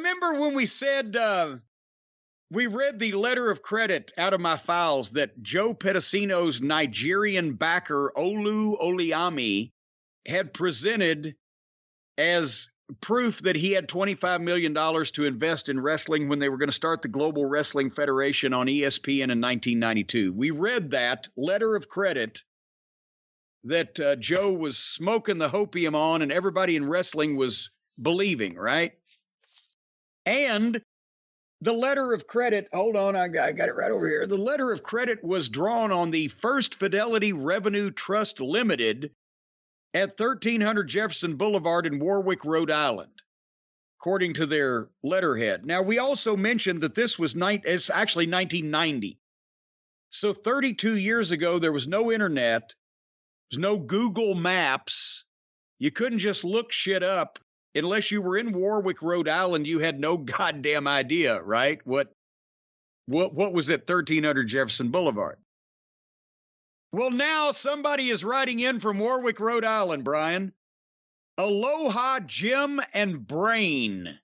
remember when we said we read the letter of credit out of my files that Joe Pedicino's Nigerian backer, Olu Oliami, had presented as proof that he had $25 million to invest in wrestling when they were going to start the Global Wrestling Federation on ESPN in 1992. We read that letter of credit that Joe was smoking the hopium on and everybody in wrestling was believing, right? And the letter of credit, hold on, I got it right over here. The letter of credit was drawn on the First Fidelity Revenue Trust Limited at 1300 Jefferson Boulevard in Warwick, Rhode Island, according to their letterhead. Now, we also mentioned that this was it's actually 1990. So 32 years ago, there was no internet. There's no Google Maps. You couldn't just look shit up. Unless you were in Warwick, Rhode Island, you had no goddamn idea, right? What was at 1300 Jefferson Boulevard? Well, now somebody is writing in from Warwick, Rhode Island, Brian. Aloha, Jim, and Brain.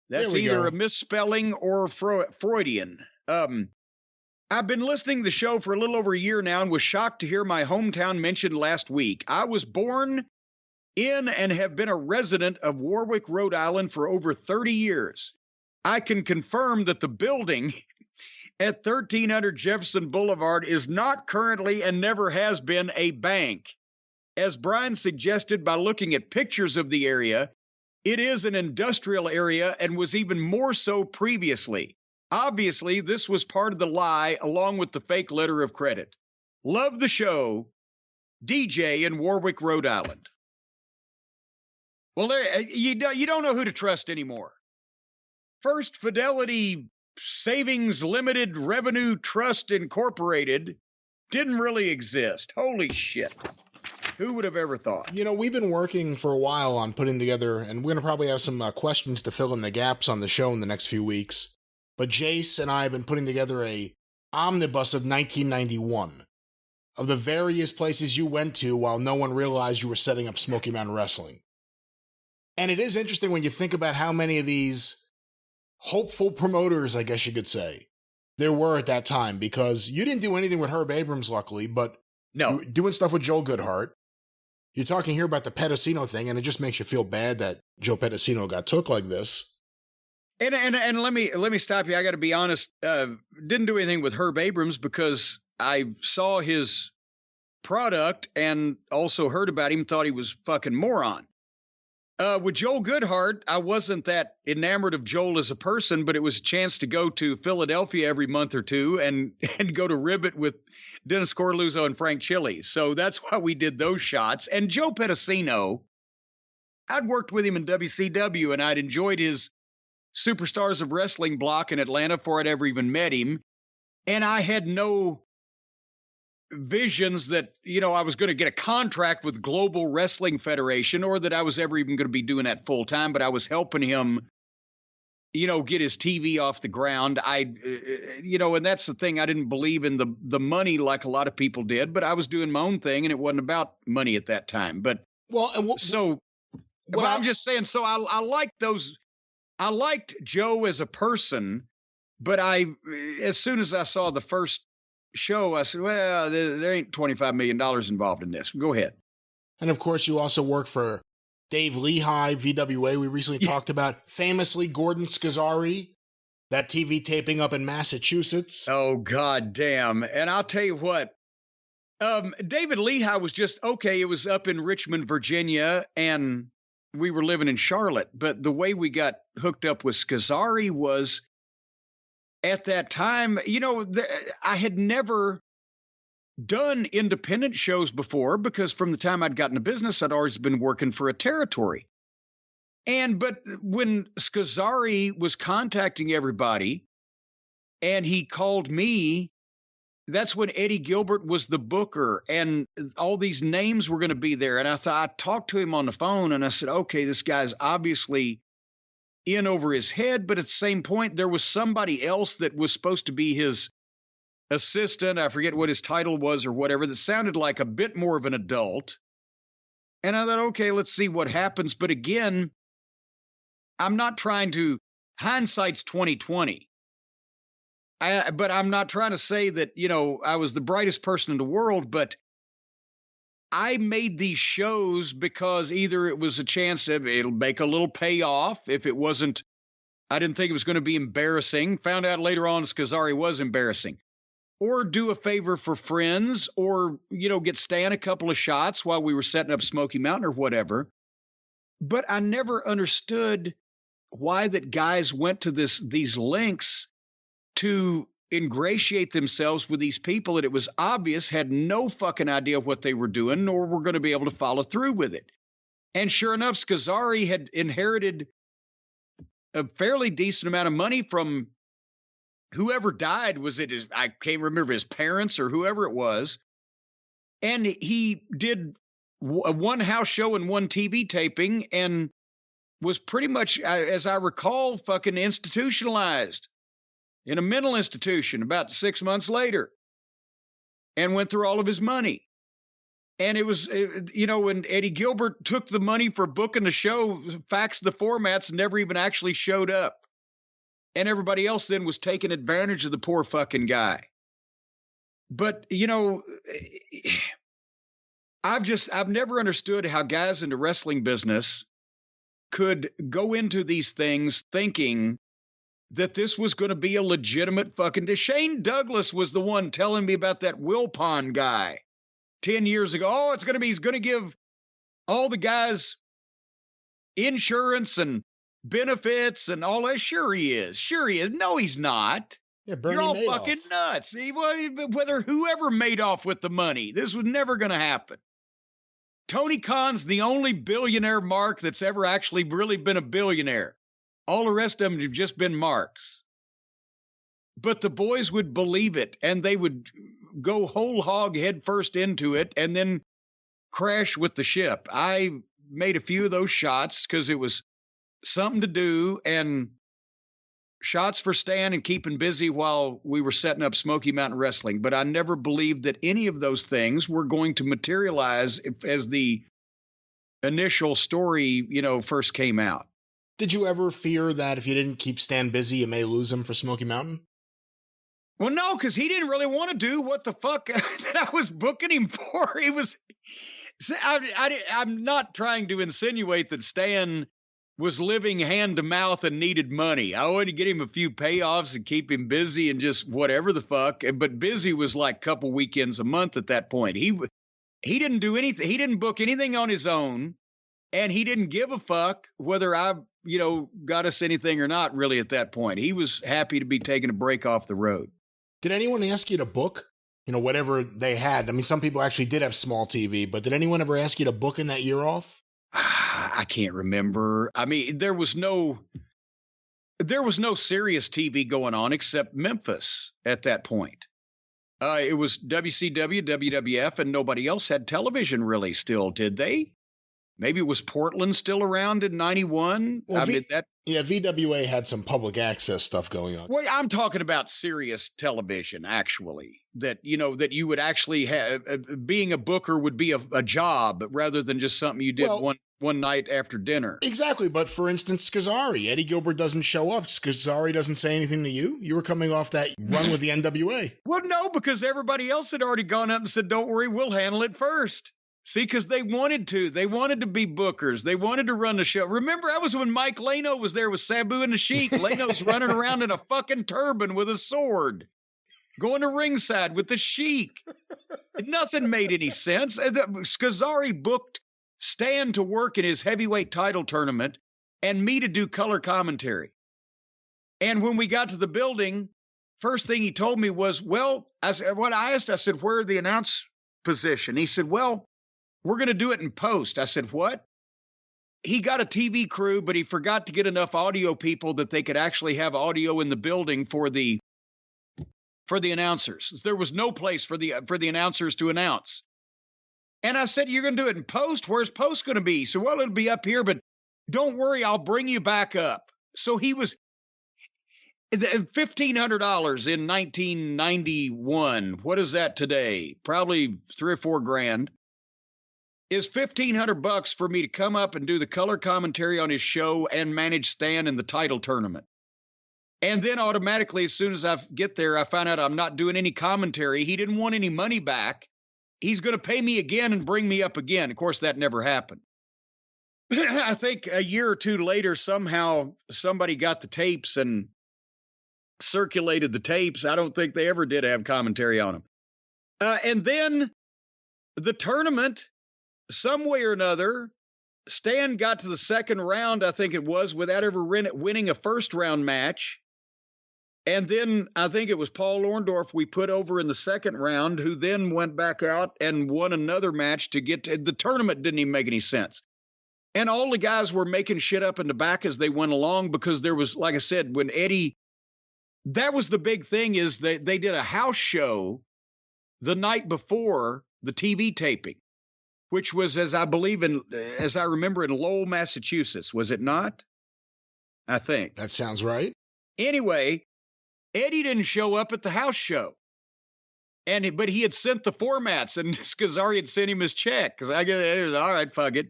That's either a misspelling or Freudian. I've been listening to the show for a little over a year now and was shocked to hear my hometown mentioned last week. I was born in and have been a resident of Warwick, Rhode Island for over 30 years. I can confirm that the building at 1300 Jefferson Boulevard is not currently and never has been a bank. As Brian suggested by looking at pictures of the area, it is an industrial area and was even more so previously. Obviously, this was part of the lie along with the fake letter of credit. Love the show. DJ in Warwick, Rhode Island. Well, you don't know who to trust anymore. First Fidelity Savings Limited Revenue Trust Incorporated didn't really exist. Holy shit. Who would have ever thought? You know, we've been working for a while on putting together, and we're going to probably have some questions to fill in the gaps on the show in the next few weeks. But Jace and I have been putting together a omnibus of 1991 of the various places you went to while no one realized you were setting up Smoky Mountain Wrestling. And it is interesting when you think about how many of these hopeful promoters, I guess you could say, there were at that time, because you didn't do anything with Herb Abrams, luckily, but no, you were doing stuff with Joel Goodhart. You're talking here about the Pedicino thing, and it just makes you feel bad that Joe Pedicino got took like this. And let me stop you. I got to be honest. Didn't do anything with Herb Abrams because I saw his product and also heard about him, thought he was fucking moron. With Joel Goodhart, I wasn't that enamored of Joel as a person, but it was a chance to go to Philadelphia every month or two and go to Ribbit with Dennis Corluzzo and Frank Chili. So that's why we did those shots. And Joe Pedicino, I'd worked with him in WCW, and I'd enjoyed his Superstars of Wrestling block in Atlanta before I'd ever even met him. And I had no visions that, you know, I was going to get a contract with Global Wrestling Federation or that I was ever even going to be doing that full time, but I was helping him, you know, get his TV off the ground. You know, and that's the thing. I didn't believe in the money like a lot of people did, but I was doing my own thing and it wasn't about money at that time. But I'm just saying, so I liked those. I liked Joe as a person, but as soon as I saw the first show, I said, well, there ain't $25 million involved in this. Go ahead. And of course, you also work for Dave Lehigh, VWA. We recently talked about famously Gordon Skazari, that TV taping up in Massachusetts. Oh, God damn. And I'll tell you what, David Lehigh was just, okay, it was up in Richmond, Virginia, and we were living in Charlotte. But the way we got hooked up with Skazari was, at that time, you know, I had never done independent shows before because from the time I'd gotten to business, I'd always been working for a territory. But when Skazari was contacting everybody and he called me, that's when Eddie Gilbert was the booker and all these names were going to be there. And I talked to him on the phone and I said, okay, this guy's obviously in over his head, but at the same point, there was somebody else that was supposed to be his assistant. I forget what his title was or whatever, that sounded like a bit more of an adult. And I thought, okay, let's see what happens. But again, I'm not trying to hindsight's 2020. But I'm not trying to say that, I was the brightest person in the world, but I made these shows because either it was a chance of it'll make a little payoff. If it wasn't, I didn't think it was going to be embarrassing. Found out later on Skazari was embarrassing. Or do a favor for friends, or, get Stan a couple of shots while we were setting up Smoky Mountain or whatever. But I never understood why that guys went to these lengths to ingratiate themselves with these people that it was obvious had no fucking idea what they were doing, nor were going to be able to follow through with it. And sure enough, Skazari had inherited a fairly decent amount of money from whoever died. I can't remember, his parents or whoever it was. And he did one house show and one TV taping and was pretty much, as I recall, fucking institutionalized in a mental institution about 6 months later, and went through all of his money. And it was, when Eddie Gilbert took the money for booking the show, faxed the formats, and never even actually showed up. And everybody else then was taking advantage of the poor fucking guy. But, I've never understood how guys in the wrestling business could go into these things thinking that this was going to be a legitimate fucking... Shane Douglas was the one telling me about that Wilpon guy 10 years ago. Oh, he's going to give all the guys insurance and benefits and all that. Sure he is. No, he's not. Yeah, Bernie You're all Madoff. fucking nuts. Whether whoever made off with the money, this was never going to happen. Tony Khan's the only billionaire mark that's ever actually really been a billionaire. All the rest of them have just been marks. But the boys would believe it, and they would go whole hog head first into it and then crash with the ship. I made a few of those shots because it was something to do, and shots for Stan and keeping busy while we were setting up Smoky Mountain Wrestling. But I never believed that any of those things were going to materialize as the initial story, first came out. Did you ever fear that if you didn't keep Stan busy, you may lose him for Smoky Mountain? Well, no, because he didn't really want to do what the fuck that I was booking him for. He was... I'm not trying to insinuate that Stan was living hand to mouth and needed money. I wanted to get him a few payoffs and keep him busy and just whatever the fuck. But busy was like a couple weekends a month at that point. He didn't do anything. He didn't book anything on his own, and he didn't give a fuck whether I, got us anything or not really at that point. He was happy to be taking a break off the road. Did anyone ask you to book? Whatever they had. I mean, some people actually did have small TV, but did anyone ever ask you to book in that year off? I can't remember. I mean, there was no serious TV going on except Memphis at that point. It was WCW, WWF, and nobody else had television really still, did they? Maybe it was Portland still around in 91. Well, VWA had some public access stuff going on. Well, I'm talking about serious television, actually, that you would actually have, being a booker would be a job rather than just something you did one night after dinner. Exactly. But for instance, Skazari, Eddie Gilbert doesn't show up. Skazari doesn't say anything to you. You were coming off that run with the NWA. Well, no, because everybody else had already gone up and said, don't worry, we'll handle it first. See, because they wanted to be bookers. They wanted to run the show. Remember, that was when Mike Lano was there with Sabu and the Sheik. Lano's running around in a fucking turban with a sword, going to ringside with the Sheik. Nothing made any sense. Skazari booked Stan to work in his heavyweight title tournament and me to do color commentary. And when we got to the building, first thing he told me was, I said, where are the announce position? He said, we're going to do it in post. I said, what? He got a TV crew, but he forgot to get enough audio people that they could actually have audio in the building for the announcers. There was no place for the announcers to announce. And I said, you're going to do it in post? Where's post going to be? So, it'll be up here, but don't worry, I'll bring you back up. So he was $1,500 in 1991. What is that today? Probably $3,000 or $4,000. Is $1,500 for me to come up and do the color commentary on his show and manage Stan in the title tournament. And then automatically, as soon as I get there, I find out I'm not doing any commentary. He didn't want any money back. He's going to pay me again and bring me up again. Of course, that never happened. I think a year or two later, somehow somebody got the tapes and circulated the tapes. I don't think they ever did have commentary on them. And then the tournament, some way or another, Stan got to the second round, I think it was, without ever winning a first round match. And then I think it was Paul Orndorff we put over in the second round, who then went back out and won another match to get to the tournament. Didn't even make any sense. And all the guys were making shit up in the back as they went along, because there was, like I said, when Eddie, that was the big thing, is they did a house show the night before the TV taping, which was, as I remember, in Lowell, Massachusetts. Was it not? I think. That sounds right. Anyway, Eddie didn't show up at the house show. But he had sent the formats, and Skazari had sent him his check. Because I get all right, fuck it.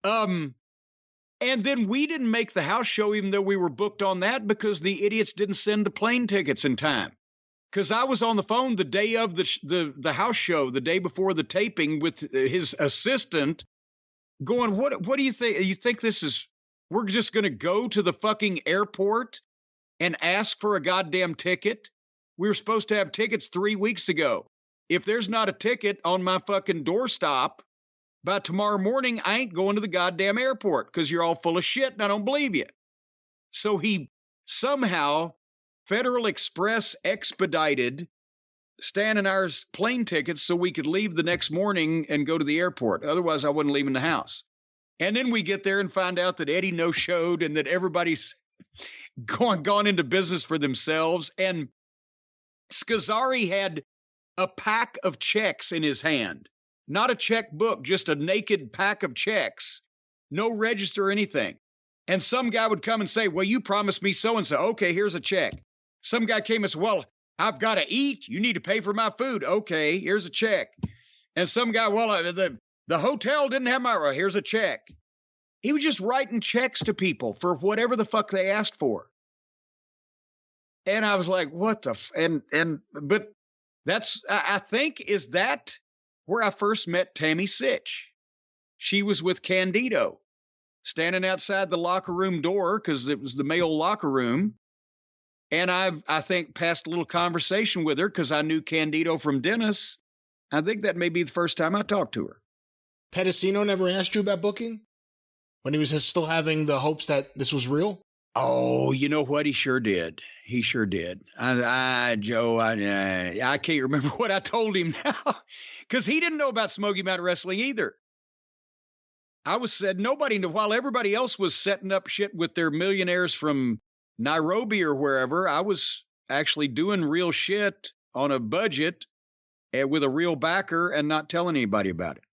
And then we didn't make the house show, even though we were booked on that, because the idiots didn't send the plane tickets in time. Because I was on the phone the day of the house show, the day before the taping, with his assistant, going, what do you think? You think this is, we're just going to go to the fucking airport and ask for a goddamn ticket? We were supposed to have tickets 3 weeks ago. If there's not a ticket on my fucking doorstop by tomorrow morning, I ain't going to the goddamn airport, because you're all full of shit and I don't believe you. So he somehow Federal Express expedited Stan and ours plane tickets so we could leave the next morning and go to the airport. Otherwise, I wasn't leaving the house. And then we get there and find out that Eddie no-showed and that everybody's gone into business for themselves. And Skazari had a pack of checks in his hand. Not a checkbook, just a naked pack of checks. No register or anything. And some guy would come and say, well, you promised me so-and-so. Okay, here's a check. Some guy came and said, well, I've got to eat. You need to pay for my food. Okay, here's a check. And some guy, well, the hotel didn't have my, well, here's a check. He was just writing checks to people for whatever the fuck they asked for. And I was like, what the, but that's, I think, is that where I first met Tammy Sitch. She was with Candido, standing outside the locker room door, because it was the male locker room. And I think passed a little conversation with her, because I knew Candido from Dennis. I think that may be the first time I talked to her. Pedicino never asked you about booking? When he was still having the hopes that this was real? Oh, you know what? He sure did. He sure did. Joe, I can't remember what I told him now, because he didn't know about Smoky Mountain Wrestling either. I was said nobody knew, while everybody else was setting up shit with their millionaires from Nairobi or wherever. I was actually doing real shit on a budget and with a real backer and not telling anybody about it.